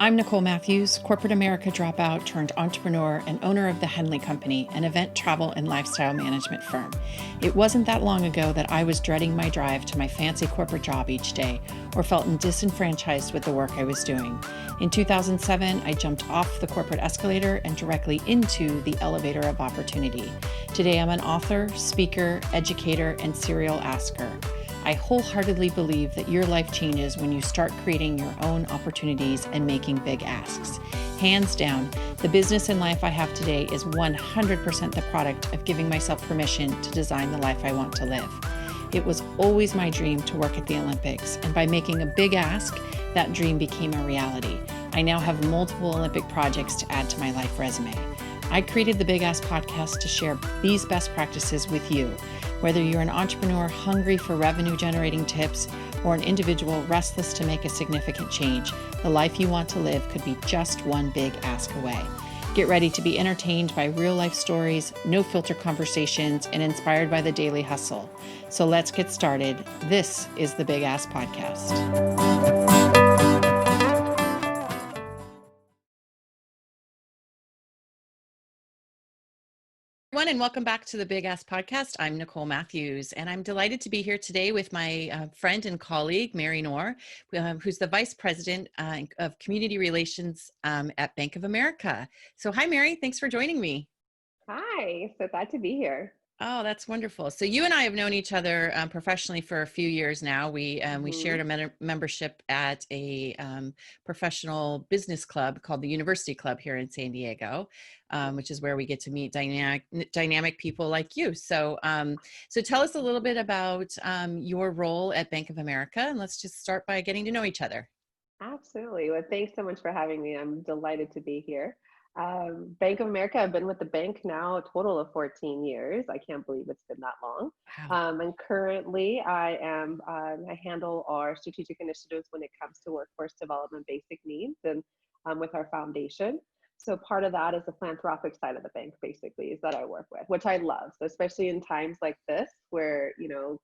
I'm Nicole Matthews, corporate America dropout turned entrepreneur and owner of the Henley Company, an event, travel, and lifestyle management firm. It wasn't that long ago that I was dreading my drive to my fancy corporate job each day or felt disenfranchised with the work I was doing. In 2007, I jumped off the corporate escalator and directly into the elevator of opportunity. Today, I'm an author, speaker, educator, and serial asker. I wholeheartedly believe that your life changes when you start creating your own opportunities and making big asks. Hands down, the business and life I have today is 100% the product of giving myself permission to design the life I want to live. It was always my dream to work at the Olympics, and by making a big ask, that dream became a reality. I now have multiple Olympic projects to add to my life resume. I created the Big Ask podcast to share these best practices with you. Whether you're an entrepreneur hungry for revenue-generating tips or an individual restless to make a significant change, the life you want to live could be just one big ask away. Get ready to be entertained by real-life stories, no-filter conversations, and inspired by the daily hustle. So let's get started. This is the Big Ask Podcast. Everyone, and welcome back to the Big Ask Podcast. I'm Nicole Matthews, and I'm delighted to be here today with my friend and colleague, Noor, who's the Vice President of Community Relations at Bank of America. So hi, Mary. Thanks for joining me. Hi, so glad to be here. Oh, that's wonderful. So you and I have known each other professionally for a few years now. We shared a membership at a professional business club called the University Club here in San Diego, which is where we get to meet dynamic people like you. So so tell us a little bit about your role at Bank of America, and let's just start by getting to know each other. Absolutely. Well, thanks so much for having me. I'm delighted to be here. Bank of America, I've been with the bank now a total of 14 years. I can't believe it's been that long. Wow. And currently I handle our strategic initiatives when it comes to workforce development basic needs and with our foundation. So part of that is the philanthropic side of the bank, basically, is that I work with, which I love. So especially in times like this where,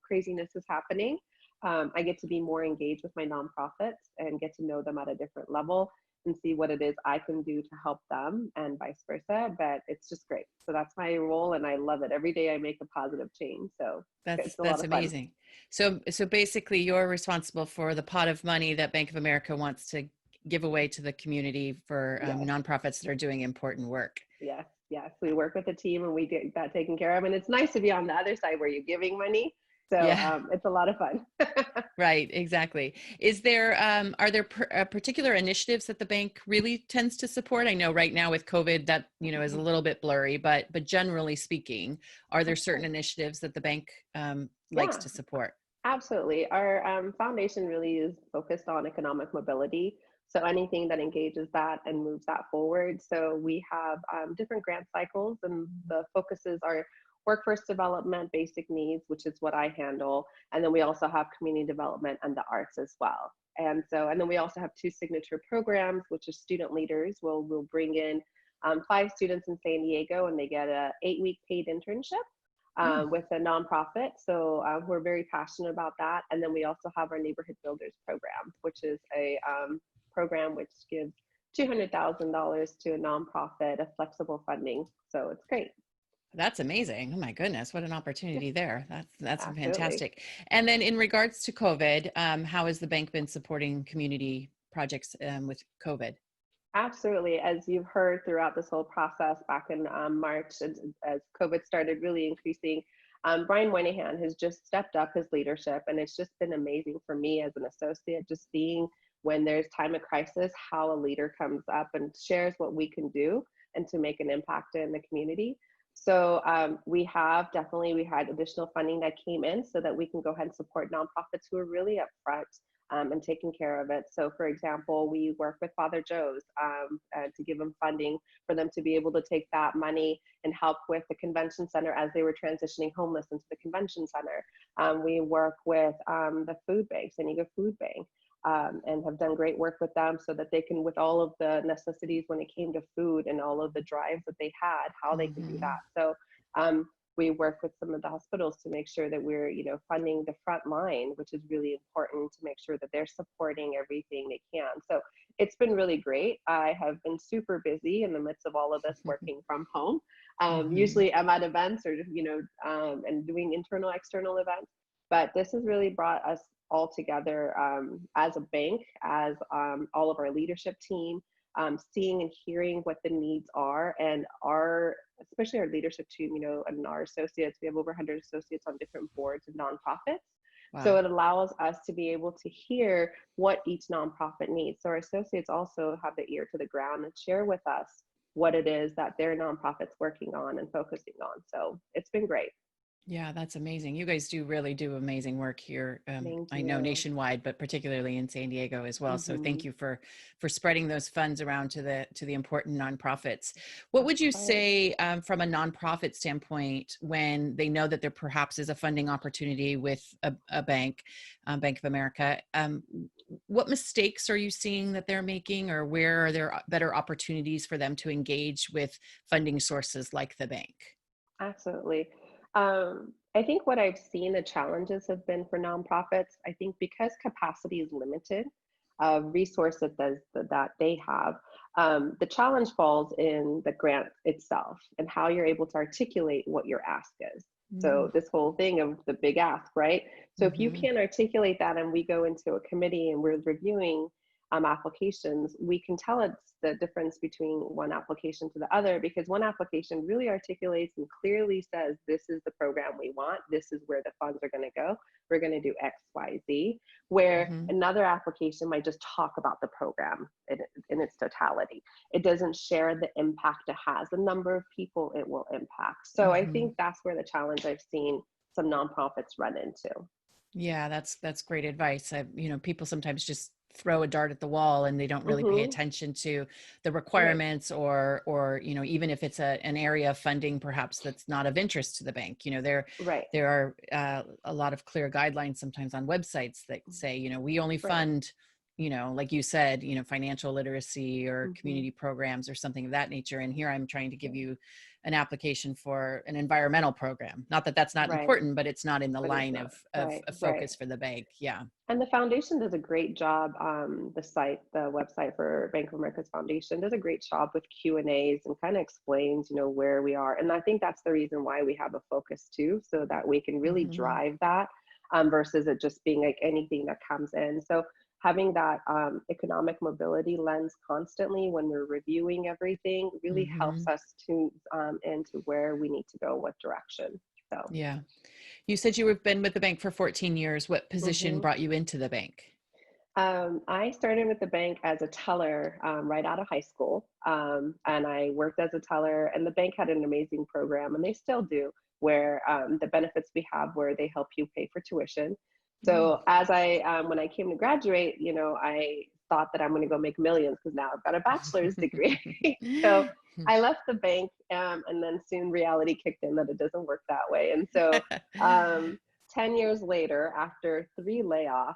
craziness is happening. I get to be more engaged with my nonprofits and get to know them at a different level and see what it is I can do to help them and vice versa. But it's just great. So that's my role and I love it. Every day I make a positive change. So it's a lot That's of fun. amazing. So basically you're responsible for the pot of money that Bank of America wants to give away to the community for Yes, nonprofits that are doing important work. yes, yes. We work with a team and we get that taken care of. And it's nice to be on the other side where you're giving money. So Yeah, it's a lot of fun. right, exactly. Are there particular initiatives that the bank really tends to support? I know right now with COVID that, is a little bit blurry, but generally speaking, are there certain initiatives that the bank likes Yeah. to support? Absolutely. Our foundation really is focused on economic mobility. So anything that engages that and moves that forward. So we have different grant cycles, and the focuses are workforce development, basic needs, which is what I handle. And then we also have community development and the arts as well. And then we also have two signature programs, which is student leaders. We'll bring in 5 students in San Diego, and they get a 8-week paid internship Mm. with a nonprofit. So we're very passionate about that. And then we also have our Neighborhood Builders program, which is a program which gives $200,000 to a nonprofit of flexible funding. So it's great. That's amazing. Oh my goodness, what an Yeah, opportunity there. That's absolutely. fantastic. And then in regards to COVID, how has the bank been supporting community projects with COVID? Absolutely. As you've heard throughout this whole process back in March, as COVID started really increasing, Brian Moynihan has just stepped up his leadership. And it's just been amazing for me as an associate, just seeing when there's time of crisis, how a leader comes up and shares what we can do and to make an impact in the community. So we had additional funding that came in so that we can go ahead and support nonprofits who are really upfront and taking care of it. So for example, we work with Father Joe's to give them funding for them to be able to take that money and help with the convention center as they were transitioning homeless into the convention center. We work with the food bank, San Diego Food Bank, and have done great work with them so that they can, with all of the necessities when it came to food and all of the drives that they had, how they could do Mm-hmm. that. So we work with some of the hospitals to make sure that we're, funding the front line, which is really important to make sure that they're supporting everything they can. So it's been really great. I have been super busy in the midst of all of this working from home. Hmm. Usually I'm at events or, and doing internal, external events, but this has really brought us all together as a bank, as all of our leadership team, seeing and hearing what the needs are, and especially our leadership team, and our associates. We have over 100 associates on different boards of nonprofits. So Wow. it allows us to be able to hear what each nonprofit needs. So our associates also have the ear to the ground and share with us what it is that their nonprofit's working on and focusing on. So it's been great. Yeah, that's amazing. You guys really do amazing work here. Thank I know you. nationwide, but particularly in San Diego as well. So thank Hmm. you for spreading those funds around to the important nonprofits. What Of would you course. say from a nonprofit standpoint when they know that there perhaps is a funding opportunity with a bank, Bank of America? What mistakes are you seeing that they're making, or where are there better opportunities for them to engage with funding sources like the bank? Absolutely. I think what I've seen the challenges have been for nonprofits. I think because capacity is limited, resources that they have, the challenge falls in the grant itself and how you're able to articulate what your ask is. So this whole thing of the big ask, right? So if you Mm-hmm. can't articulate that, and we go into a committee and we're reviewing applications, we can tell it's the difference between one application to the other, because one application really articulates and clearly says, this is the program we want, this is where the funds are going to go, we're going to do XYZ, where Mm-hmm. another application might just talk about the program in its totality. It doesn't share the impact it has, the number of people it will impact. So I Mm-hmm. think that's where the challenge I've seen some nonprofits run into. Yeah, that's great advice. People sometimes just throw a dart at the wall and they don't really pay Hmm. attention to the Right. requirements, or even if it's an area of funding perhaps that's not of interest to the bank. Right. There are a lot of clear guidelines sometimes on websites that say, we only Right. fund, like you said, financial literacy or Hmm. community programs or something of that nature. And here I'm trying to give Yeah. you an application for an environmental program. Not that that's not Right. important, but it's not in the But it's line not. of Right. Right. focus for the bank. Yeah. And the foundation does a great job. The website for Bank of America's foundation does a great job with Q&As and kind of explains, where we are. And I think that's the reason why we have a focus too, so that we can really Hmm. drive that, versus it just being like anything that comes in. So having that economic mobility lens constantly when we're reviewing everything really helps Hmm. us to into where we need to go, what direction. So. Yeah. You said you have been with the bank for 14 years. What position Mhm. brought you into the bank? I started with the bank as a teller right out of high school, and I worked as a teller. And the bank had an amazing program, and they still do, where the benefits we have, where they help you pay for tuition. Mm. So when I came to graduate, I thought that I'm going to go make millions because now I've got a bachelor's degree. So I left the bank, and then soon reality kicked in that it doesn't work that way. And so um, 10 years later, after three layoffs,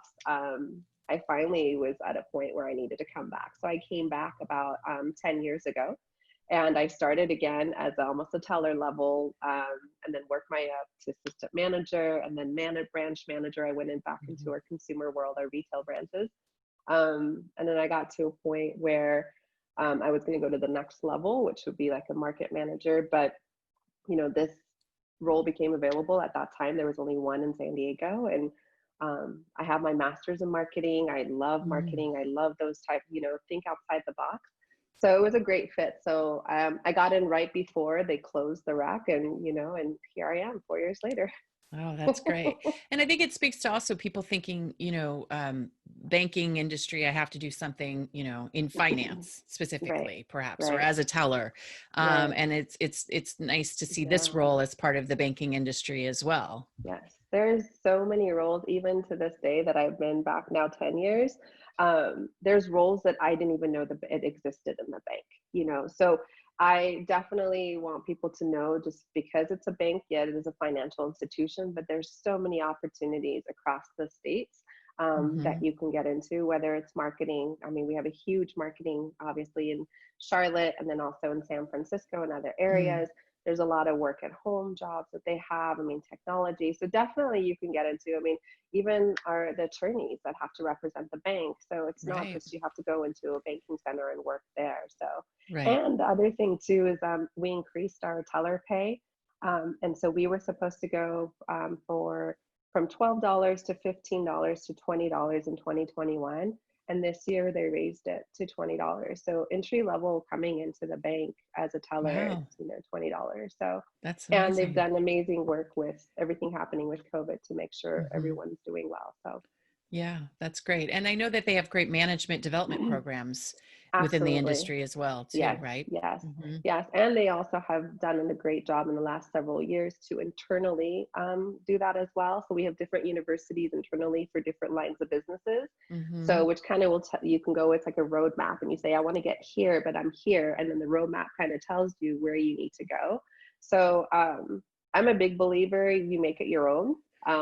I finally was at a point where I needed to come back. So I came back about 10 years ago, and I started again as almost a teller level, and then worked my up to assistant manager, and then branch manager. I went in back into Mhm. our consumer world, our retail branches. And then I got to a point where I was going to go to the next level, which would be like a market manager. But, this role became available at that time. There was only one in San Diego. And I have my master's in marketing. I love Mm. marketing. I love those type, think outside the box. So it was a great fit. So I got in right before they closed the rack, and here I am 4 years later. Oh, that's great. And I think it speaks to also people thinking, banking industry, I have to do something, in finance Right, specifically, perhaps, or right, as a teller. right. And it's nice to see this Yeah. role as part of the banking industry as well. Yes, there's so many roles, even to this day, that I've been back now 10 years. There's roles that I didn't even know that it existed in the bank. So I definitely want people to know, just because it's a bank, yet it is a financial institution, but there's so many opportunities across the states that Hmm. you can get into, whether it's marketing. I mean, we have a huge marketing, obviously, in Charlotte, and then also in San Francisco and other Mm. areas. there's a lot of work at home jobs that they have. I mean, technology. So definitely you can get into, I mean, even the attorneys that have to represent the bank. So it's not Right. just you have to go into a banking center and work there. So, Right. and the other thing too is we increased our teller pay. And so we were supposed to go for from $12 to $15 to $20 in 2021. And this year they raised it to $20. So entry level coming into the bank as a teller, Wow. it's, $20. So, That's and they've amazing. done amazing work with everything happening with COVID to make sure Hmm. everyone's doing well. So Yeah, that's great. And I know that they have great management development programs within the absolutely. industry as well, too, Yes, right? yes, Hmm. yes. And they also have done a great job in the last several years to internally do that as well. So we have different universities internally for different lines of businesses. So Hmm. which kind of you can go, it's like a roadmap and you say, I want to get here, but I'm here. And then the roadmap kind of tells you where you need to go. So I'm a big believer, you make it your own. I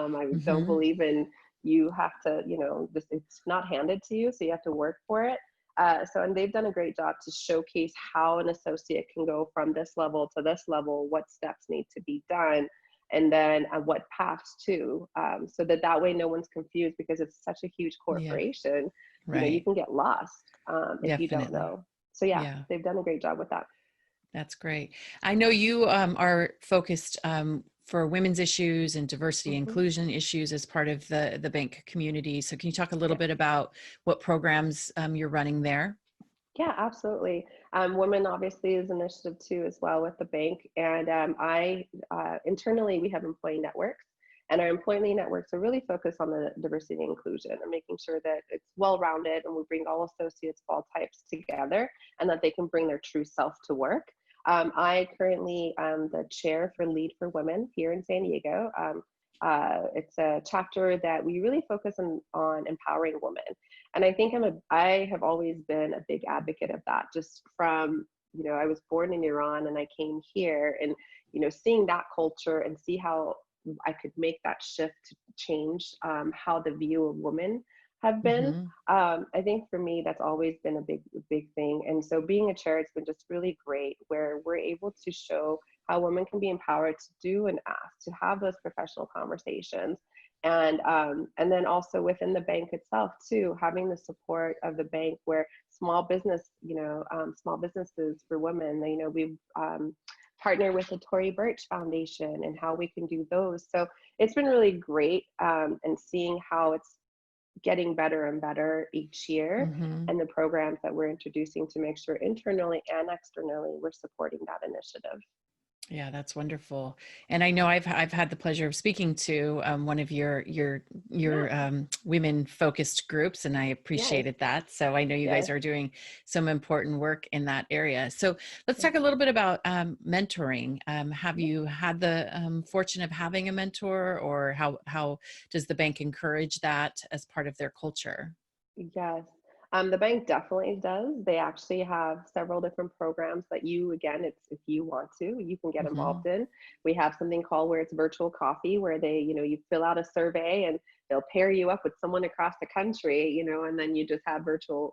don't Hmm. believe in you have to, just it's not handed to you, so you have to work for it. And they've done a great job to showcase how an associate can go from this level to this level, what steps need to be done, and then what paths to, so that way no one's confused because it's such a huge Yeah, corporation. You right. can get lost if you don't Definitely. know. So yeah, Yeah. they've done a great job with that. That's great. I know you are focused for women's issues and diversity Hmm. inclusion issues as part of the bank community. So can you talk a little Yeah. bit about what programs you're running there? Yeah, absolutely. Women obviously is an initiative too as well with the bank. And I internally we have employee networks, and our employee networks are really focused on the diversity and inclusion and making sure that it's well-rounded and we bring all associates of all types together and that they can bring their true self to work. I currently am the chair for Lead for Women here in San Diego. It's a chapter that we really focus on empowering women. And I think I have always been a big advocate of that, just from, I was born in Iran and I came here and, seeing that culture and see how I could make that shift to change how the view of women have been. Hmm. I think for me, that's always been a big thing. And so being a chair, it's been just really great where we're able to show how women can be empowered to do and ask, to have those professional conversations. And then also within the bank itself too, having the support of the bank where small businesses for women, we've partnered with the Tory Burch Foundation and how we can do those. So it's been really great, and seeing how it's getting better and better each year, Hmm. and the programs that we're introducing to make sure internally and externally we're supporting that initiative. Yeah, that's wonderful. And I know I've had the pleasure of speaking to one of Yeah. your women focused groups, and I Yes. appreciated that. So I know you guys Yes. are doing some important work in that area. So let's Yes. talk a little bit about mentoring. Have Yeah. you had the fortune of having a mentor, or how does the bank encourage that as part of their culture? Yes. The bank definitely does. They actually have several different programs that again, it's if you want to, you can get Hmm. involved in. We have something called where it's virtual coffee, where you fill out a survey and they'll pair you up with someone across the country, and then you just have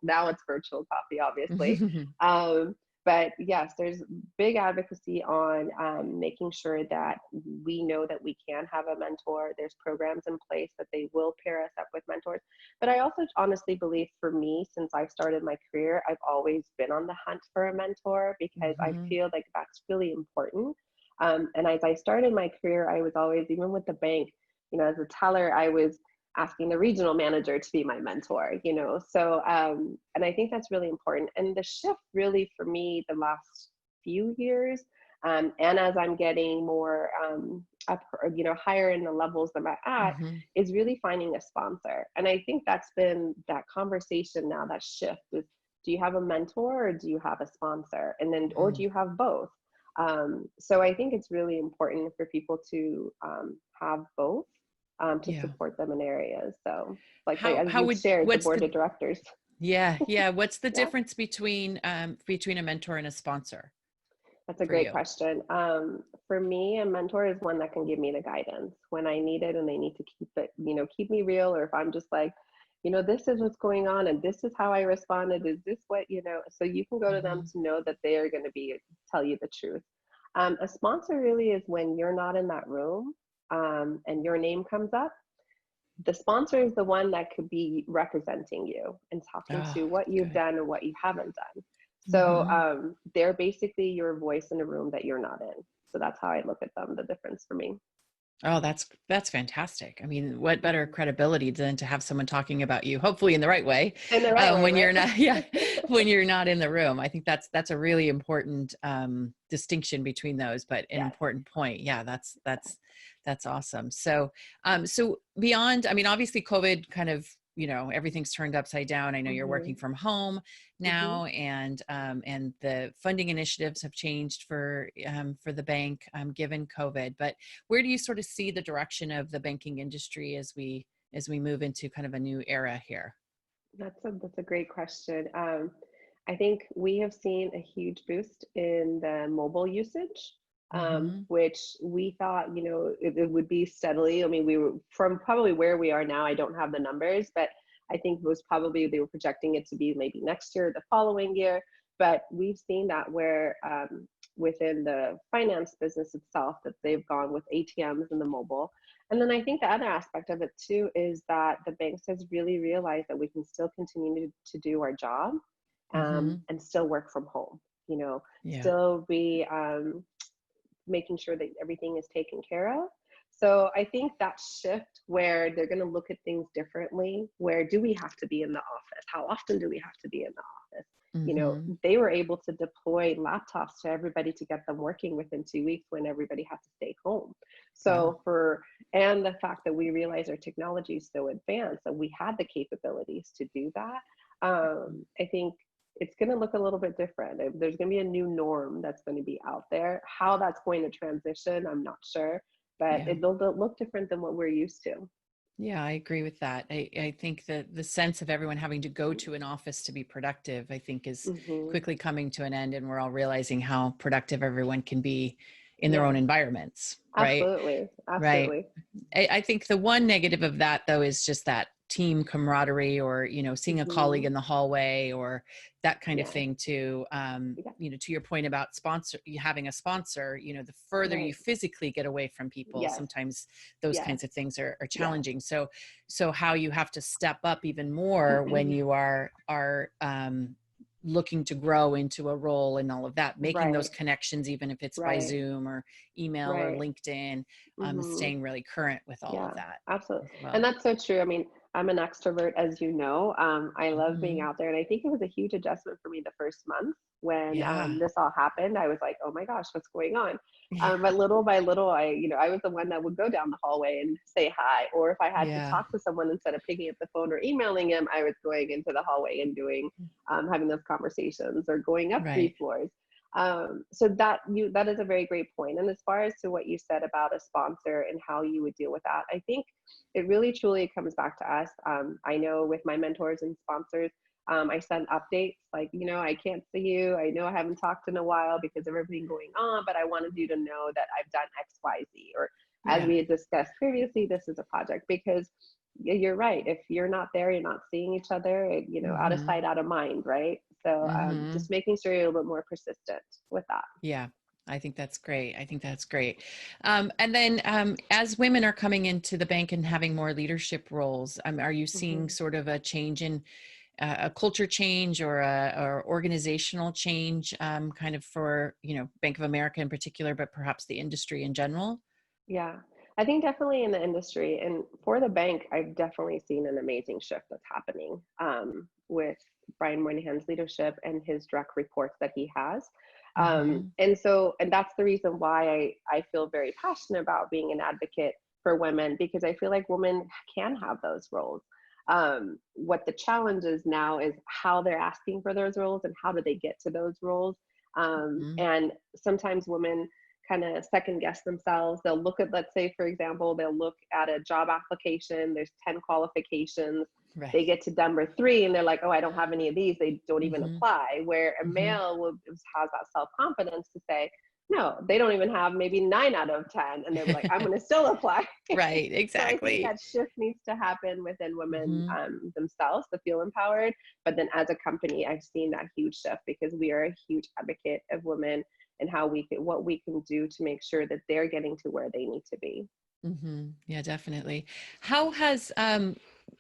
now it's virtual coffee, obviously. Um, but yes, there's big advocacy on making sure that we know that we can have a mentor. There's programs in place that they will pair us up with mentors. But I also honestly believe for me, since I've started my career, I've always been on the hunt for a mentor because I Hmm. feel like that's really important. And as I started my career, I was always, even with the bank, as a teller, I was asking the regional manager to be my mentor. So, and I think that's really important. And the shift really for me the last few years, and as I'm getting more up, higher in the levels that I'm at, Hmm. is really finding a sponsor. And I think that's been that conversation now, that shift is, do you have a mentor or do you have a sponsor? And then, or do you have both? So I think it's really important for people to have both, to Yeah. support them in areas. So like as How you've would shared, the what's board the of directors. yeah. What's the Yeah. difference between a mentor and a sponsor That's a for great you? question. For me, a mentor is one that can give me the guidance when I need it and they need to keep me real. Or if I'm just like, this is what's going on and this is how I responded. Is this so you can go to them Hmm. to know that they are going to tell you the truth. A sponsor really is when you're not in that room, and your name comes up. The sponsor is the one that could be representing you and talking Oh, to what you've good. done or what you haven't done. So Hmm. they're basically your voice in a room that you're not in. So that's how I look at them, the difference for me. Oh, that's fantastic. I mean, what better Mhm. credibility than to have someone talking about you, hopefully in the right way, In the right way, when you're right? not, yeah, when you're not in the room. I think that's a really important distinction between those, but an Yes. important point. Yeah, that's awesome. So, so beyond, I mean, obviously, COVID kind of, everything's turned upside down. I know you're working Hmm. from home Hmm. now, and the funding initiatives have changed for the bank given COVID, but where do you sort of see the direction of the banking industry as we move into kind of a new era here? That's a great question. I think we have seen a huge boost in the mobile usage, Hmm. which we thought, it would be steadily. I mean, we were from probably where we are now. I don't have the numbers, but I think it was probably they were projecting it to be maybe next year, the following year. But we've seen that where within the finance business itself, that they've gone with ATMs and the mobile. And then I think the other aspect of it too is that the banks has really realized that we can still continue to do our job, Hmm. and still work from home. Yeah. Still be making sure that everything is taken care of. So I think that shift where they're going to look at things differently, where do we have to be in the office? How often do we have to be in the office? Hmm. They were able to deploy laptops to everybody to get them working within 2 weeks when everybody had to stay home. Wow. And the fact that we realize our technology is so advanced that we had the capabilities to do that, I think it's going to look a little bit different. There's going to be a new norm that's going to be out there. How that's going to transition, I'm not sure, but Yeah. it'll look different than what we're used to. Yeah, I agree with that. I think that the sense of everyone having to go to an office to be productive, I think, is Hmm. quickly coming to an end, and we're all realizing how productive everyone can be in their Yeah, own environments, right? absolutely. Right. Absolutely. I think the one negative of that, though, is just that team camaraderie, or seeing a colleague Hmm. in the hallway, or that kind of Yeah. thing. To Yeah. to your point about having a sponsor, the further you Right. physically get away from people, Yes. sometimes those Yes. kinds of things are Yes. challenging. So how you have to step up even more when you are looking to grow into a role and all of that, making those Right. connections, even if it's by Right. Zoom or email or Right. LinkedIn, Hmm. staying really current with all of Yeah, that absolutely. as And well. that's so true. I mean, I'm an extrovert, as you know. I love being Hmm. out there. And I think it was a huge adjustment for me the first month when Yeah. this all happened. I was like, oh my gosh, what's going on? Yeah. But little by little, I was the one that would go down the hallway and say hi. Or if I had to Yeah. talk to someone instead of picking up the phone or emailing him, I was going into the hallway and having those conversations or going up three Right. floors. So that is a very great point. And as far as to what you said about a sponsor and how you would deal with that, I think it really truly comes back to us. I know with my mentors and sponsors, I send updates like, I can't see you. I know I haven't talked in a while because of everything going on, but I wanted you to know that I've done X, Y, Z. Or as Yeah. we had discussed previously, this is a project because you're right. If you're not there, you're not seeing each other, out of Hmm. sight, out of mind, right? So Hmm. just making sure you're a little bit more persistent with that. Yeah. I think that's great. I think that's great. And then as women are coming into the bank and having more leadership roles, are you seeing Hmm. sort of a change in a culture change, or organizational change, kind of for, Bank of America in particular, but perhaps the industry in general? Yeah, I think definitely in the industry and for the bank, I've definitely seen an amazing shift that's happening with Brian Moynihan's leadership and his direct reports that he has. Hmm. And that's the reason why I feel very passionate about being an advocate for women because I feel like women can have those roles. What the challenge is now is how they're asking for those roles and how do they get to those roles. Hmm. And sometimes women kind of second guess themselves. They'll look at, let's say, for example, they'll look at a job application, there's 10 qualifications. They Right. get to number three and they're like, oh, I don't have any of these. They don't even Hmm. apply. Where a Hmm. male has that self confidence to say, no, they don't even have maybe 9 out of 10. And they're like, I'm going to still apply. Right. So I think Exactly. that shift needs to happen within women Hmm. themselves to feel empowered. But then as a company, I've seen that huge shift because we are a huge advocate of women and what we can do to make sure that they're getting to where they need to be. Yeah, definitely. How has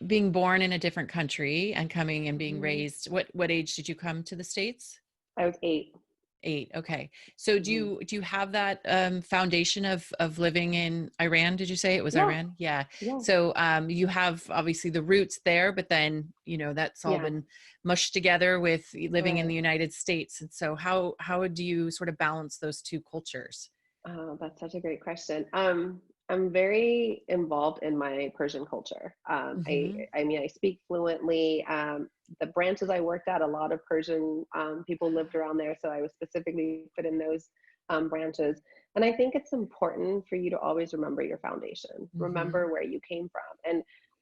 being born in a different country and coming and being Mhm. raised, what age did you come to the States? I was 8. 8. Okay. So Mhm. do you have that foundation of living in Iran? Did you say it was Yeah, Iran? Yeah. yeah, So you have obviously the roots there, but then, that's all yeah. been mushed together with living in Right. the United States. And so how do you sort of balance those two cultures? Oh, that's such a great question. I'm very involved in my Persian culture. Hmm. I mean, I speak fluently. The branches I worked at, a lot of Persian people lived around there, so I was specifically put in those branches. And I think it's important for you to always remember your foundation, Hmm. remember where you came from.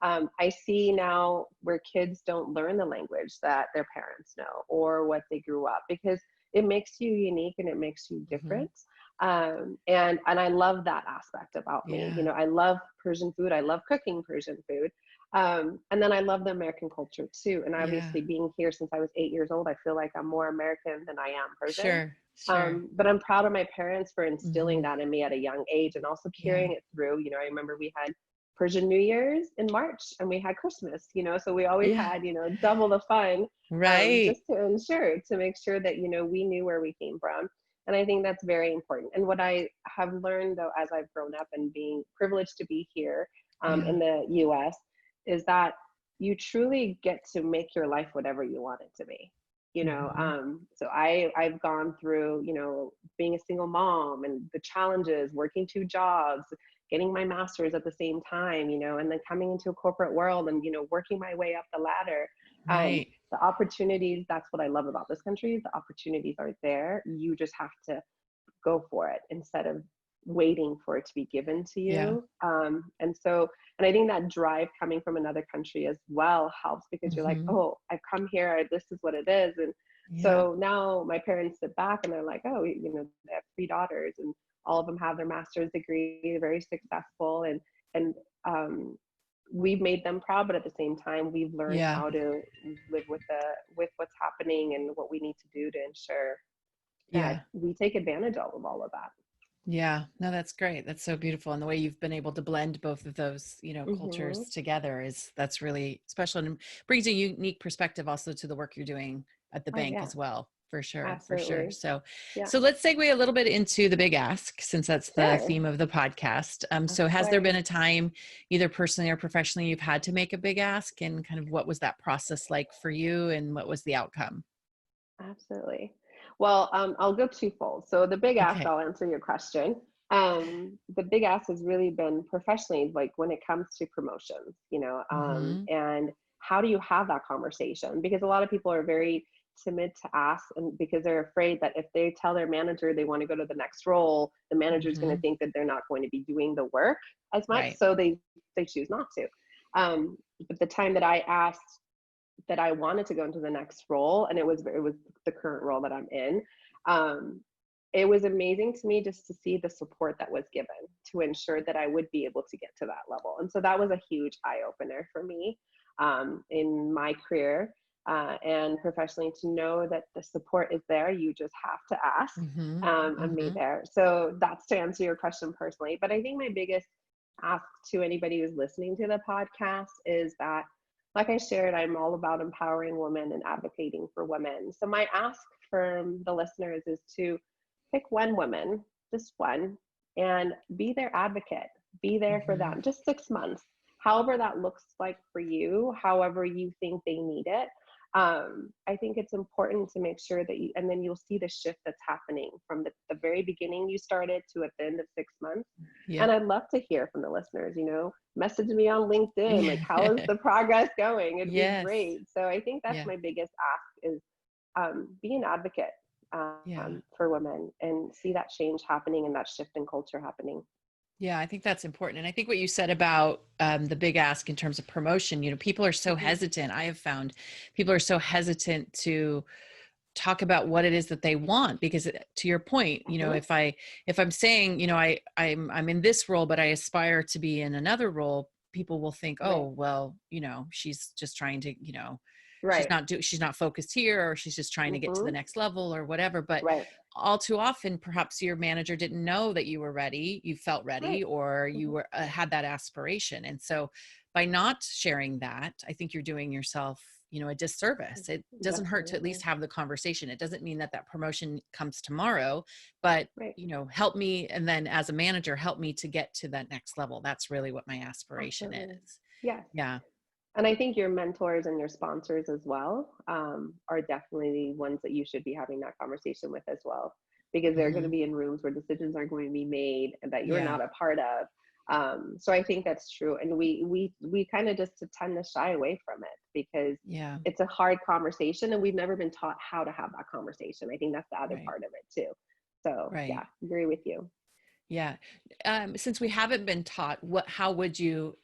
And I see now where kids don't learn the language that their parents know or what they grew up because it makes you unique and it makes you Hmm. different. And I love that aspect about me. Yeah. I love Persian food. I love cooking Persian food. And then I love the American culture too. And Yeah. obviously, being here since I was 8 years old, I feel like I'm more American than I am Persian. Sure. Sure. But I'm proud of my parents for instilling Hmm. that in me at a young age and also Yeah. carrying it through. I remember we had Persian New Year's in March and we had Christmas, so we always Yeah. had, double the fun, Right. just to make sure that, we knew where we came from. And I think that's very important. And what I have learned, though, as I've grown up and being privileged to be here Yeah. in the US, is that you truly get to make your life whatever you want it to be. Hmm. So I've gone through, being a single mom and the challenges, working 2 jobs, getting my master's at the same time, and then coming into a corporate world and, working my way up the ladder. Um, Right. the opportunities, that's what I love about this country. The opportunities are there. You just have to go for it instead of waiting for it to be given to Yeah. you. And I think that drive coming from another country as well helps because you're like, Hmm. oh, I've come here, this is what it is. And Yeah. so now my parents sit back and they're like, oh, they have 3 daughters and all of them have their master's degree, they're very successful. And um, we've made them proud, but at the same time, we've learned Yeah. how to live with what's happening and what we need to do to ensure that Yeah. we take advantage of all of that. Yeah. No, that's great. That's so beautiful. And the way you've been able to blend both of those, Hmm. cultures together that's really special and brings a unique perspective also to the work you're doing at the Oh bank yeah, as well. For sure. For sure. absolutely. So, Yeah, so let's segue a little bit into the big ask since that's the sure. theme of the podcast. Of So has there course. been a time either personally or professionally you've had to make a big ask and kind of what was that process like for you and what was the outcome? Absolutely. Well, I'll go twofold. So the big ask, Okay. I'll answer your question. The big ask has really been professionally, like when it comes to promotions, Hmm. and how do you have that conversation? Because a lot of people are very timid to ask, and because they're afraid that if they tell their manager they want to go to the next role, the manager is going to Hmm. think that they're not going to be doing the work as much, Right. so they choose not to. But the time that I asked that I wanted to go into the next role, and it was the current role that I'm in. Um, it was amazing to me just to see the support that was given to ensure that I would be able to get to that level. And so that was a huge eye opener for me in my career and professionally to know that the support is there. You just have to ask Hmm. and me Hmm. there. So that's to answer your question personally. But I think my biggest ask to anybody who's listening to the podcast is that, like I shared, I'm all about empowering women and advocating for women. So my ask from the listeners is to pick one woman, just one, and be their advocate. Be there for Hmm. them, just 6 months, however that looks like for you, however you think they need it. I think it's important to make sure that and then you'll see the shift that's happening from the very beginning you started to at the end of 6 months. And Yep. I'd love to hear from the listeners, message me on LinkedIn, Yeah. like, how is the progress going? It'd be Yes. great. So I think that's Yeah. my biggest ask is be an advocate Yeah. for women and see that change happening and that shift in culture happening. Yeah, I think that's important. And I think what you said about the big ask in terms of promotion, people are so Hmm. hesitant. I have found people are so hesitant to talk about what it is that they want because to your point, Hmm. if I'm saying, I'm in this role, but I aspire to be in another role, people will think, oh, Right. well, she's just trying to, Right. she's not focused here, or she's just trying to get to the Mm-hmm. next level or whatever. But Right. all too often, perhaps your manager didn't know that you felt Right. ready, or you Mm-hmm. were had that aspiration. And so by not sharing that, I think you're doing yourself, a disservice. It doesn't hurt to at Definitely. least have the conversation. It doesn't mean that that promotion comes tomorrow, but Right. help me. And then as a manager, help me to get to that next level. That's really what my aspiration Absolutely. is. Yes. Yeah. And I think your mentors and your sponsors as well are definitely the ones that you should be having that conversation with as well, because they're going to Hmm. be in rooms where decisions are going to be made and that you're Yeah. not a part of. So I think that's true, and we kind of just tend to shy away from it because Yeah. it's a hard conversation, and we've never been taught how to have that conversation. I think that's the other Right. part of it too. So yeah, Right. agree with you. Yeah. Since we haven't been taught, how would you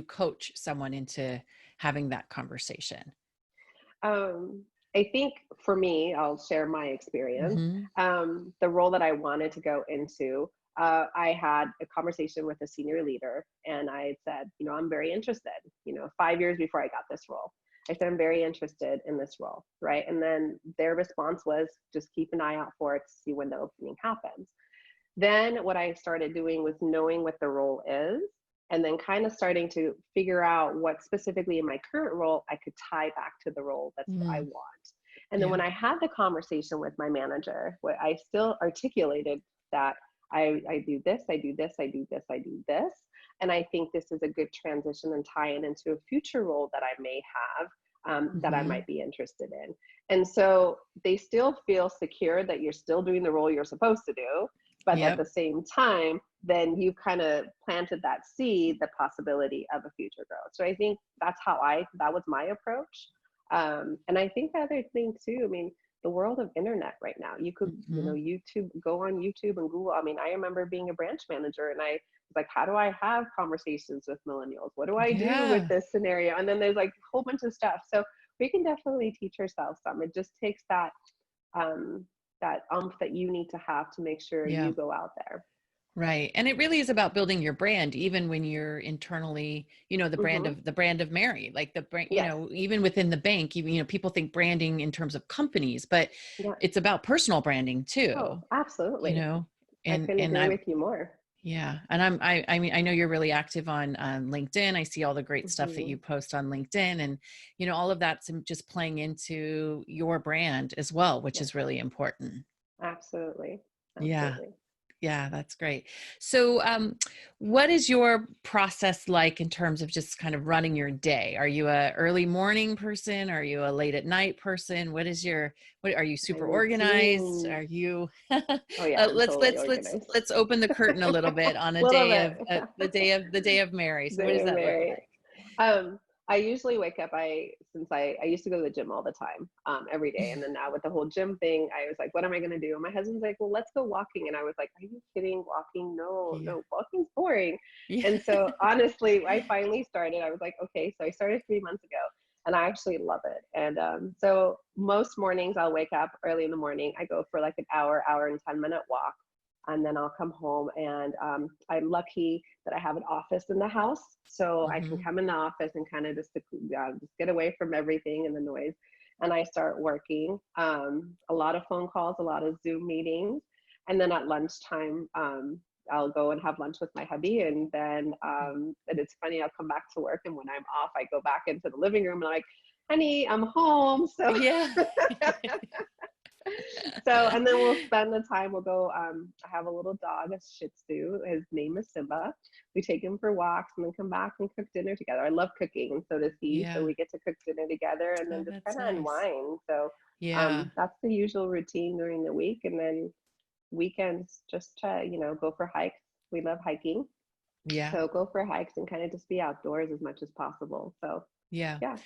coach someone into having that conversation? Um, I think for me, I'll share my experience. Hmm. The role that I wanted to go into, I had a conversation with a senior leader, and I said, I'm very interested. 5 years before I got this role, I said I'm very interested in this role, right? And then their response was, just keep an eye out for it to see when the opening happens. Then what I started doing was knowing what the role is, and then kind of starting to figure out what specifically in my current role I could tie back to the role that's what I Mm, want. And then yeah. when I had the conversation with my manager, what I still articulated that I do this, I do this, I do this, I do this. And I think this is a good transition and tie in into a future role that I may have, that I Hmm. might be interested in. And so they still feel secure that you're still doing the role you're supposed to do, but at Yep. the same time, then you kind of planted that seed, the possibility of a future growth. So I think that was my approach. And I think the other thing too, I mean, the world of internet right now, you could, Hmm. go on YouTube and Google. I mean, I remember being a branch manager, and I was like, how do I have conversations with millennials? What do I do with Yeah. this scenario? And then there's like a whole bunch of stuff. So we can definitely teach ourselves some. It just takes um, that that you need to have to make sure Yeah. you go out there. Right. And it really is about building your brand, even when you're internally, Hmm. the brand of Mary, like the brand, Yes. even within the bank, even, people think branding in terms of companies, but Yeah. it's about personal branding too, Oh, you absolutely. know, I and, couldn't and agree I, with you more. yeah. And I mean, I know you're really active on LinkedIn. I see all the great stuff that you Hmm. post on LinkedIn, and, all of that's just playing into your brand as well, which Yes, is really important. absolutely. Yeah. Absolutely. Yeah, that's great. So, what is your process like in terms of just kind of running your day? Are you a early morning person? Are you a late at night person? What are you My super organized? routine. Are you, Oh yeah, I'm totally organized. let's open the curtain a little bit on a Little day bit. of the day of Mary. So what does Very, that look very. like? Um, I usually wake up. Since I used to go to the gym all the time, every day, and then now with the whole gym thing, I was like, what am I gonna do? And my husband's like, well, let's go walking, and I was like, are you kidding? Walking? No, Yeah. no, walking's boring. Yeah. And so honestly, I finally started. I was like, okay, so I started 3 months ago, and I actually love it. And so most mornings I'll wake up early in the morning. I go for like an hour and 10-minute walk, and then I'll come home. And I'm lucky that I have an office in the house, so I can Hmm. come in the office and kind of just get away from everything and the noise. And I start working. A lot of phone calls, a lot of Zoom meetings, and then at lunchtime, I'll go and have lunch with my hubby, and then and it's funny. I'll come back to work, and when I'm off, I go back into the living room and I'm like, "Honey, I'm home." So Yeah. so, and then we'll spend the time. We'll go. I have a little dog, a Shih Tzu. His name is Simba. We take him for walks and then come back and cook dinner together. I love cooking, and so does he. So Yeah. we get to cook dinner together and then Oh, just that's kind of nice. unwind. So Yeah. that's the usual routine during the week, and then weekends just to go for hikes. We love hiking, Yeah. so go for hikes and kind of just be outdoors as much as possible. So Yeah. yeah.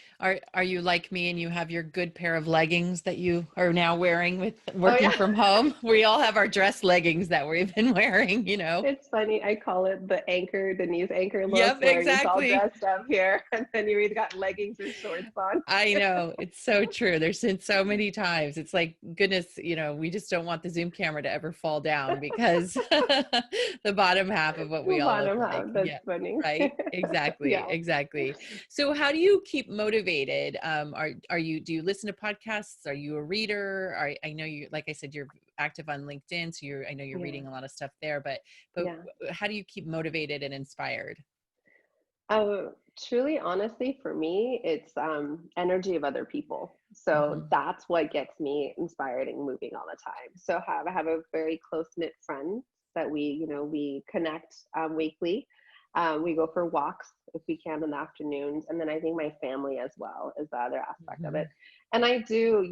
Are you like me and you have your good pair of leggings that you are now wearing with Oh working yeah. from home? We all have our dress leggings that we've been wearing. It's funny. I call it the anchor, the news anchor look, Yep, where you're all exactly. dressed up here, and then you either got leggings or shorts on. I know. It's so true. There's been so many times. It's like, goodness, we just don't want the Zoom camera to ever fall down because the bottom half of what we The all look bottom like. half. That's Yeah. funny. Right. Exactly. Yeah. Exactly. So you keep motivated? Do you listen to podcasts? Are you a reader? I know you, like I said, you're active on LinkedIn, so I know you're Yeah. reading a lot of stuff there, but Yeah. how do you keep motivated and inspired? Truly, honestly, for me, it's energy of other people. So Hmm. that's what gets me inspired and moving all the time. So I have a very close knit friend that we connect weekly. We go for walks if we can in the afternoons, and then I think my family as well is the other aspect of it. Hmm. And I do,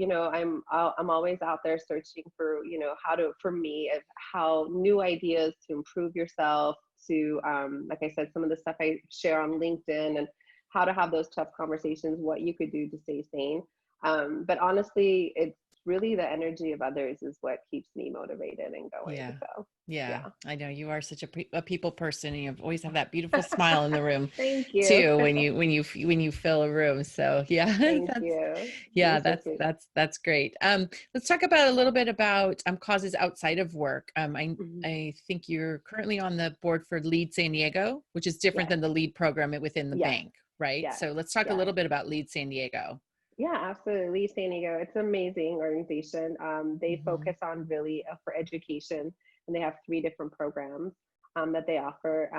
I'm always out there searching for how to for me of how new ideas to improve yourself, to like I said, some of the stuff I share on LinkedIn, and how to have those tough conversations, what you could do to stay sane. But honestly, it's really the energy of others is what keeps me motivated and going. Yeah. So Yeah. yeah. I know you are such a people person, and you always have that beautiful smile in the room Thank you. too when you fill a room. So yeah, Thank that's you. You're yeah, so sweet. that's great. Let's talk about a little bit about causes outside of work. Mhm. I think you're currently on the board for Lead San Diego, which is different Yes, than the Lead program within the yes, bank, right? yes, So let's talk a yes. little bit about Lead San Diego. Yeah, absolutely. San Diego, it's an amazing organization. They Hmm. focus on really for education, and they have three different programs that they offer,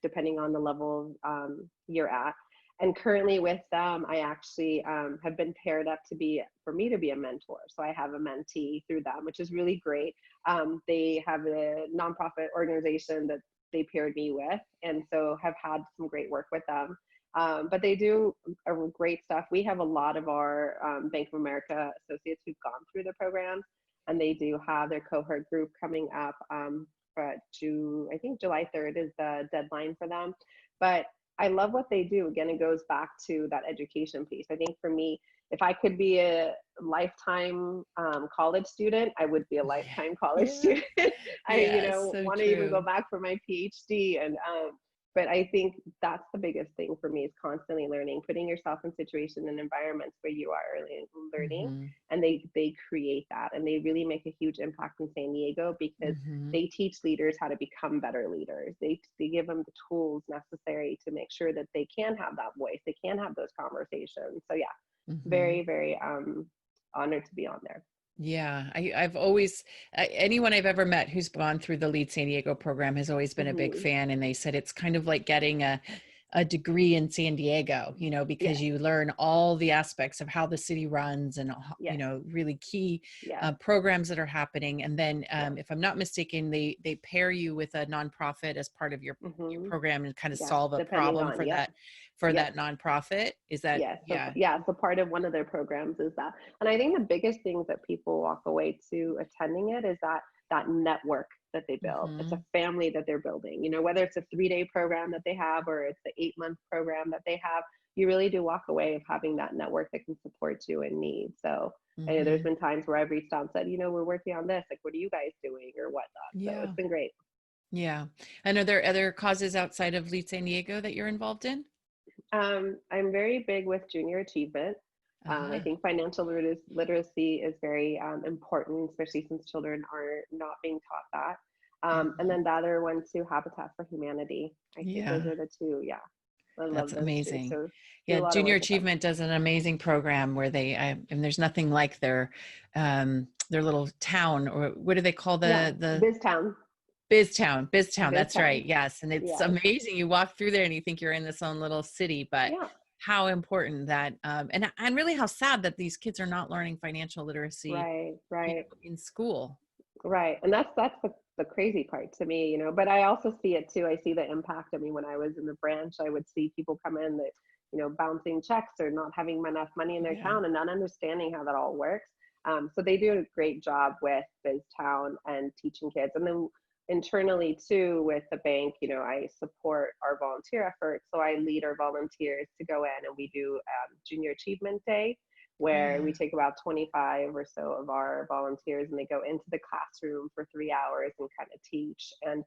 depending on the level you're at. And currently with them, I actually have been paired up for me to be a mentor. So I have a mentee through them, which is really great. They have a nonprofit organization that they paired me with, and so have had some great work with them. But they do great stuff. We have a lot of our Bank of America associates who've gone through the programs, and they do have their cohort group coming up. But I think July 3rd is the deadline for them. But I love what they do. Again, it goes back to that education piece. I think for me, if I could be a lifetime college student, I would be a Yeah. lifetime college Yeah. student. I, Yes, so want to even go true. back for my PhD, and but I think that's the biggest thing for me is constantly learning, putting yourself in situations and environments where you are learning, Hmm. and they create that, and they really make a huge impact in San Diego because Hmm. they teach leaders how to become better leaders. They give them the tools necessary to make sure that they can have that voice, they can have those conversations. So yeah, Hmm. very very honored to be on there. Yeah, I've always, anyone I've ever met who's gone through the Lead San Diego program has always been a big Hmm. fan. And they said it's kind of like getting a degree in San Diego, because Yes, you learn all the aspects of how the city runs and, yes, really key yes, programs that are happening. And then, yes. if I'm not mistaken, they pair you with a nonprofit as part of your Hmm. program and kind of Yes, solve a depending problem on, yep, for yep. that nonprofit. Is that, Yes. So yeah. yeah, so part of one of their programs is that. And I think the biggest things that people walk away to attending it is that network that they build. It's a Hmm. family that they're building. Whether it's a 3-day program that they have or it's the 8-month program that they have, you really do walk away of having that network that can support you in need. So I know there's Hmm. been times where I've reached out and said, we're working on this. Like, what are you guys doing or whatnot? So Yeah. it's been great. Yeah. And are there other causes outside of Lead San Diego that you're involved in? I'm very big with junior achievement. I Uh-huh. think financial literacy is very important, especially since children are not being taught that. And Mhm. then the other one too, Habitat for Humanity. I think those Yeah, are the two. Yeah, I that's love those two. amazing. So do Yeah, a lot of Junior work with them. Achievement does an amazing program where and there's nothing like their little town, or what do they call Yeah, the BizTown, Biztown. That's right. BizTown. Yes. And it's Yes, amazing. You walk through there and you think you're in this own little city, but yeah, how important that, and really how sad that these kids are not learning financial literacy, right, right. in school. Right. And that's the crazy part to me, but I also see it too. I see the impact. I mean, when I was in the branch, I would see people come in that, bouncing checks or not having enough money in their Yeah. account and not understanding how that all works. So they do a great job with BizTown and teaching kids. And then internally too with the bank, I support our volunteer efforts. So I lead our volunteers to go in and we do Junior Achievement Day where we Yeah. take about 25 or so of our volunteers and they go into the classroom for 3 hours and kind of teach. And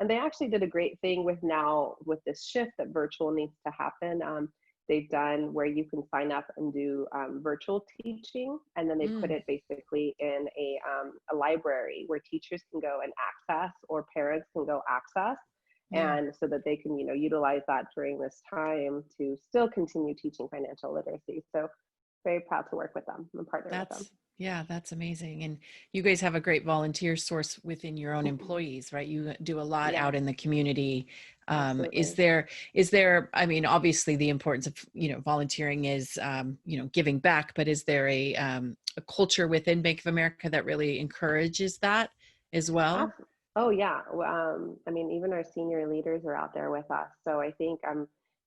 they actually did a great thing with now with this shift that virtual needs to happen. They've done where you can sign up and do virtual teaching, and then they put Mm. it basically in a library where teachers can go and access or parents can go access. Yeah. and so that they can, utilize that during this time to still continue teaching financial literacy. So very proud to work with them and partner with them. Yeah, that's amazing. And you guys have a great volunteer source within your own employees, right? You do a lot Yeah, out in the community. absolutely. Is there, I mean, obviously the importance of, volunteering is, giving back, but is there a culture within Bank of America that really encourages that as well? Oh yeah. I mean, even our senior leaders are out there with us. So I think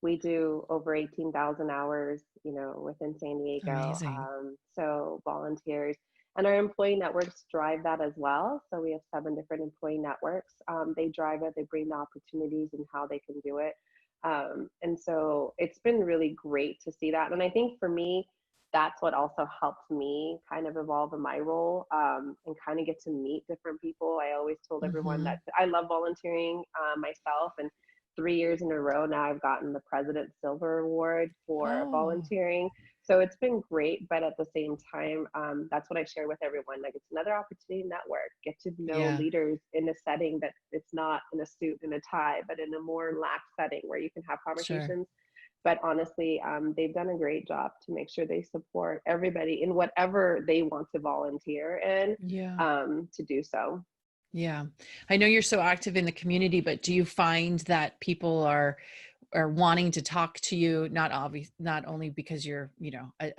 we do over 18,000 hours, within San Diego. Amazing. So volunteers and our employee networks drive that as well. So we have 7 different employee networks. They drive it. They bring the opportunities and how they can do it. And so it's been really great to see that. And I think for me, that's what also helped me kind of evolve in my role, and kind of get to meet different people. I always told everyone Hmm. that I love volunteering myself, and 3 years in a row now I've gotten the President's Silver Award for Oh, volunteering. So it's been great, but at the same time, that's what I share with everyone. Like, it's another opportunity to network, get to know yeah, leaders in a setting that it's not in a suit and a tie, but in a more relaxed setting where you can have sure. conversations. But honestly, they've done a great job to make sure they support everybody in whatever they want to volunteer in, Yeah. to do so. Yeah. I know you're so active in the community, but do you find that people are wanting to talk to you, not only because you're,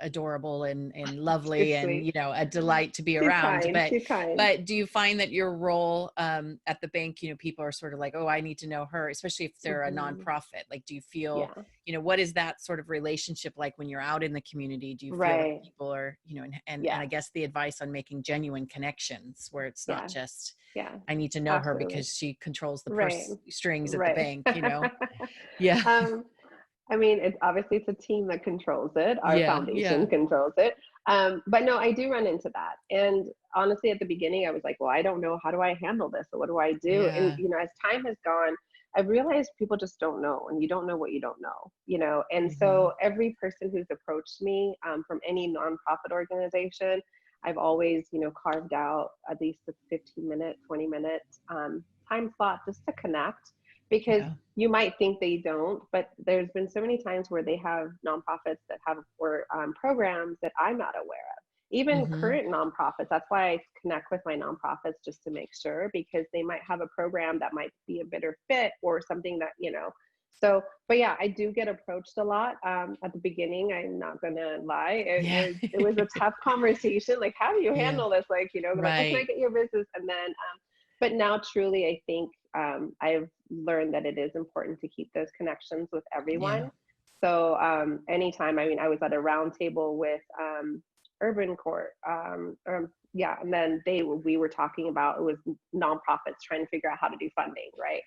adorable and Too lovely and, sweet. a delight to be Too around, kind. Too kind. but do you find that your role at the bank, people are sort of like, oh, I need to know her, especially if they're a Hmm. nonprofit. Like, do you feel, Yeah. what is that sort of relationship like when you're out in the community? Do you feel like Right. people are, and I Yes. guess the advice on making genuine connections where it's not Yes. just, Yes. I need to know her Absolutely. because she controls the Right. purse strings at the Right. bank. Yeah. um, I mean, it's a team that controls it. Our Yeah. foundation Yeah. controls it. But no, I do run into that. And honestly, at the beginning, I was like, well, I don't know. How do I handle this? Or what do I do? And, Yeah. as time has gone, I've realized people just don't know, and you don't know what you don't know. And Hmm. so every person who's approached me, from any nonprofit organization, I've always, carved out at least a 15-minute, 20-minute time slot just to connect, because Yeah. you might think they don't, but there's been so many times where they have nonprofits that have, or programs that I'm not aware of. Even Hmm. current nonprofits. That's why I connect with my nonprofits, just to make sure, because they might have a program that might be a better fit, or something that. So, but yeah, I do get approached a lot. At the beginning, I'm not gonna lie, it Yeah. was it was a tough conversation. Like, how do you Yeah. handle this? Like, like, oh, can I Right. get your business? And then, but now truly, I think, I've learned that it is important to keep those connections with Yeah. everyone. So, anytime, I mean, I was at a round table with, Urban Court, yeah, and then we were talking about, it was nonprofits trying to figure out how to do funding, right?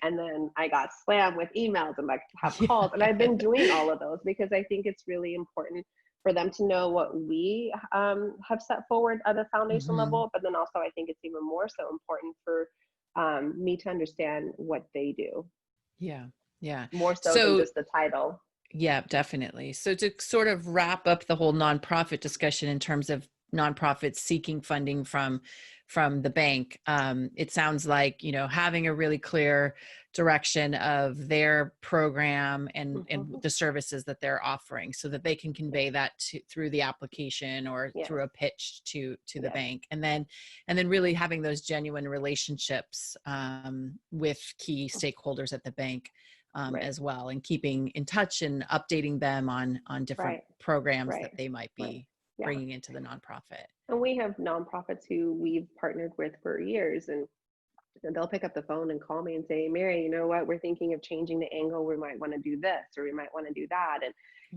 And then I got slammed with emails and like have calls, and I've been doing all of those because I think it's really important for them to know what we, have set forward at a foundation Hmm. level. But then also, I think it's even more so important for, me to understand what they do, Yeah. Yeah. more so than So, just the title. yeah, definitely. So to sort of wrap up the whole nonprofit discussion in terms of nonprofits seeking funding from the bank, it sounds like having a really clear direction of their program and Hmm. the services that they're offering, so that they can Yes. convey that through the application or Yes. through a pitch to the Yes. bank, and then really having those genuine relationships with key stakeholders at the bank, Right. as well, and keeping in touch and updating them on different Right. programs that Right. they might Right. be Yeah. bringing into the nonprofit. And we have nonprofits who we've partnered with for years, and they'll pick up the phone and call me and say, Mary, you know what? We're thinking of changing the angle. We might want to do this, or we might want to do that.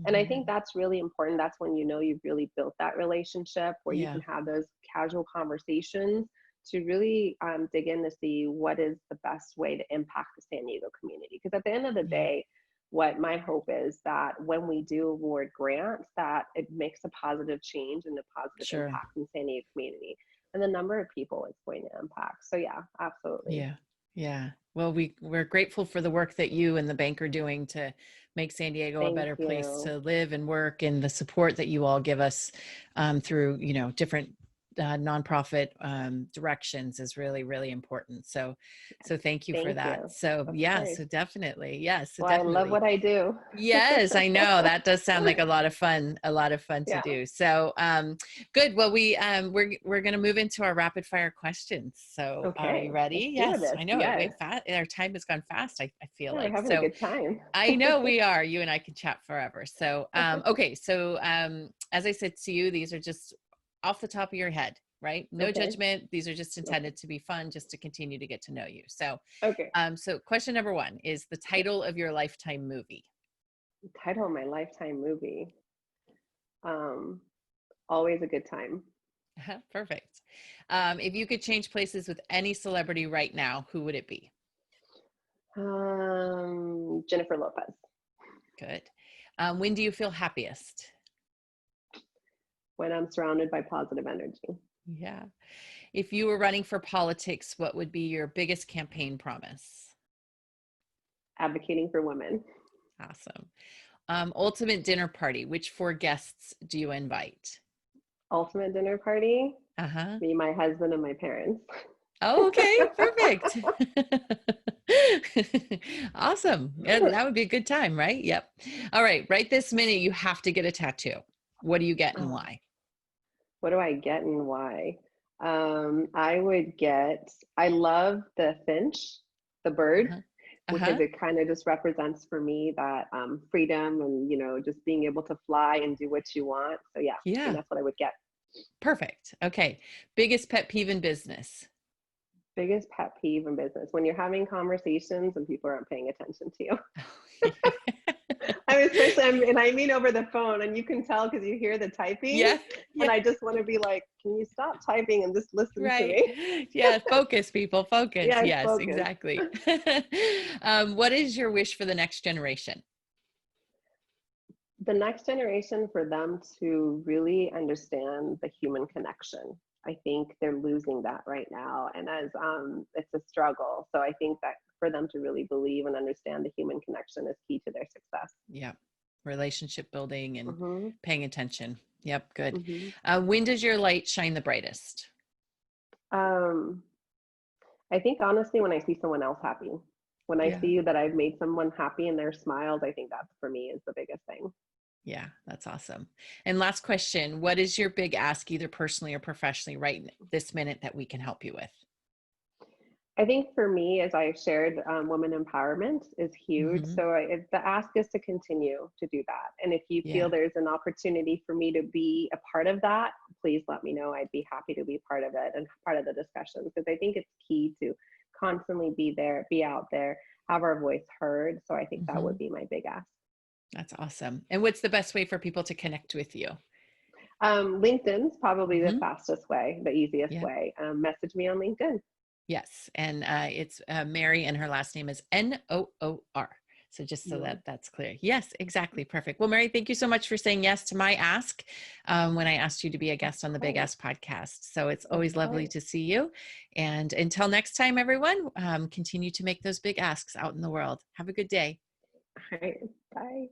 And I think Hmm. that's really important. That's when you've really built that relationship where you can Yeah. have those casual conversations to really, dig in to see what is the best way to impact the San Diego community. Because at the end of the Yeah. day, what my hope is that when we do award grants, that it makes a positive change and a positive Sure. impact in San Diego community and the number of people it's going to impact. So yeah, absolutely. Yeah. Yeah. Well, we're grateful for the work that you and the bank are doing to make San Diego a Thank better place you. to live and work, and the support that you all give us through different nonprofit directions is really, really important. So thank you for Thank that. you. So Of yeah, course. so definitely. Yes, so Well, I love definitely. what I do. Yes, I know. That does sound like a lot of fun to Yeah. do. So, good. Well, we're going to move into our rapid fire questions. So, are you Okay. Let's ready? do Yes, this. I know it Yes. went fast. Our time has gone fast. I feel Yeah, we're like having a so. good time. I know we are. You and I can chat forever. So, okay. So, as I said to you, these are just off the top of your head, right? No Okay. judgment. These are just Okay. intended to be fun, just to continue to get to know you. So, Okay. question number one is the title of your lifetime movie. Title of my lifetime movie. Um, Always a good time. Perfect. If you could change places with any celebrity right now, who would it be? Jennifer Lopez. Good. When do you feel happiest? When I'm surrounded by positive energy. Yeah. If you were running for politics, what would be your biggest campaign promise? Advocating for women. Awesome. Ultimate dinner party. Which four guests do you invite? Ultimate dinner party. Uh-huh. Me, my husband, and my parents. Oh, okay, perfect. Awesome. Yeah, that would be a good time, right? Yep. All right. Right this minute, you have to get a tattoo. What do you get and Oh, why? what do I get and why? I would get, I love the finch, the bird, Uh-huh. because Uh-huh. it kind of just represents for me that freedom and, just being able to fly and do what you want. So yeah, I think Yeah. that's what I would get. Perfect. Okay. Biggest pet peeve in business. Biggest pet peeve in business when you're having conversations and people aren't paying attention to you. I mean, especially, and I mean over the phone, and you can tell because you hear the typing, Yeah. and Yeah. I just want to be like, can you stop typing and just listen to Right. me? Yeah. Focus, people. Focus. Yes, Yes, focus. exactly. What is your wish for the next generation? The next generation, for them to really understand the human connection. I think they're losing that right now, and as it's a struggle. So I think that for them to really believe and understand the human connection is key to their success. Yeah. Relationship building and Mm-hmm. paying attention. Yep. Good. Mm-hmm. When does your light shine the brightest? Um, I think honestly, when I see someone else happy, when I Yeah. see that I've made someone happy and their smiles, I think that for me is the biggest thing. Yeah, that's awesome. And last question, what is your big ask, either personally or professionally, right this minute that we can help you with? I think for me, as I shared, women empowerment is huge. Hmm. So the ask is to continue to do that. And if you feel Yeah. there's an opportunity for me to be a part of that, please let me know. I'd be happy to be part of it and part of the discussion because I think it's key to constantly be there, be out there, have our voice heard. So I think that Hmm. would be my big ask. That's awesome. And what's the best way for people to connect with you? LinkedIn's probably the Hmm. fastest way, the easiest Yeah. way. Message me on LinkedIn. Yes. And it's Mary, and her last name is Noor. So just so Noor. that that's clear. Yes, exactly. Perfect. Well, Mary, thank you so much for saying yes to my ask when I asked you to be a Of guest on the Big course. Ask podcast. So it's Of always lovely course. to see you. And until next time, everyone, continue to make those big asks out in the world. Have a good day. All right. Bye.